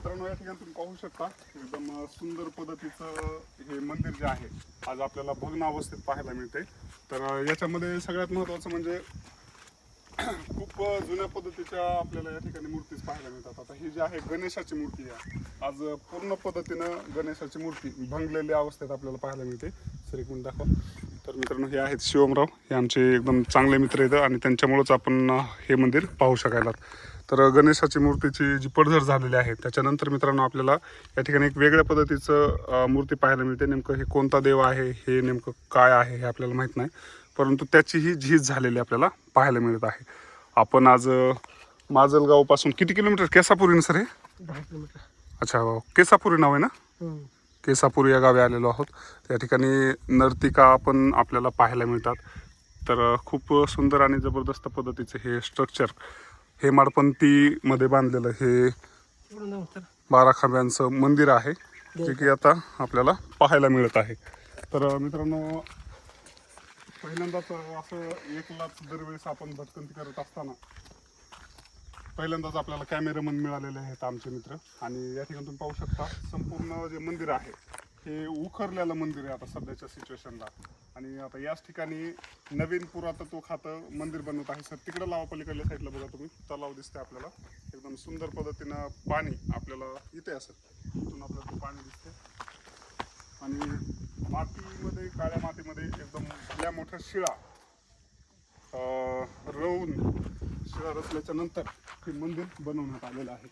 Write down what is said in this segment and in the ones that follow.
मित्रांनो, या ठिकाणी तुम्ही पाहू शकता एकदम सुंदर पद्धतीचं हे मंदिर जे आहे आज आपल्याला भग्न अवस्थेत पाहायला मिळते. तर याच्यामध्ये सगळ्यात महत्त्वाचं म्हणजे खूप जुन्या पद्धतीच्या आपल्याला या ठिकाणी मूर्तीच पाहायला मिळतात. आता ही जी आहे गणेशाची मूर्ती आहे, आज पूर्ण पद्धतीनं गणेशाची मूर्ती भंगलेल्या अवस्थेत आपल्याला पाहायला मिळते. सर एक मिनिट दाखवा. तर मित्रांनो, हे आहेत शिवमराव, हे आमचे एकदम चांगले मित्र आहेत आणि त्यांच्यामुळेच आपण हे मंदिर पाहू शकायला. तर गणेशाची मूर्तीची जी पडझड झालेली आहे त्याच्यानंतर मित्रांनो आपल्याला या ठिकाणी एक वेगळ्या पद्धतीचं मूर्ती पाहायला मिळते. नेमकं हे कोणता देव आहे, हे नेमकं काय आहे हे आपल्याला माहीत नाही, परंतु त्याची ही झीज झालेली आपल्याला पाहायला मिळत आहे. आपण आज माजलगावपासून किती किलोमीटर केसापुरी सर हे? 10 किलोमीटर. अच्छा, केसापुरी नाव आहे ना? केसापूर या गावी आलेलो आहोत. त्या ठिकाणी नर्तिका आपण आपल्याला पाहायला मिळतात. तर खूप सुंदर आणि जबरदस्त पद्धतीचे हे स्ट्रक्चर हेमाडपंथीमध्ये बांधलेलं हे 12 खांब्यांचं मंदिर आहे, जे की आता आपल्याला पाहायला मिळत आहे. तर मित्रांनो, पहिल्यांदाच असं एकलाच दरवेळेस आपण भटकंती करत असताना पहिल्यांदाच आपल्याला कॅमेरामन मिळालेले आहेत आमचे मित्र. आणि या ठिकाणी तुम्ही पाहू शकता संपूर्ण जे मंदिर आहे हे उखरलेलं मंदिर आहे आता सध्याच्या सिच्युएशनला. आणि आता याच ठिकाणी नवीन पुरातत्व खातं मंदिर बनवत आहे. सर तिकडे लावा, पलीकडल्या साईडला बघा तुम्ही, तलाव दिसते आपल्याला. एकदम सुंदर पद्धतीनं पाणी आपल्याला इथे असं इथून आपल्याला पाणी दिसते. आणि मातीमध्ये, काळ्या मातीमध्ये एकदम भल्या मोठ्या शिळा रवून शिळा रचल्याच्या नंतर हे मंदिर बनवण्यात आलेलं आहे.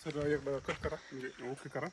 सर एकदा कट करा, म्हणजे ओके करा.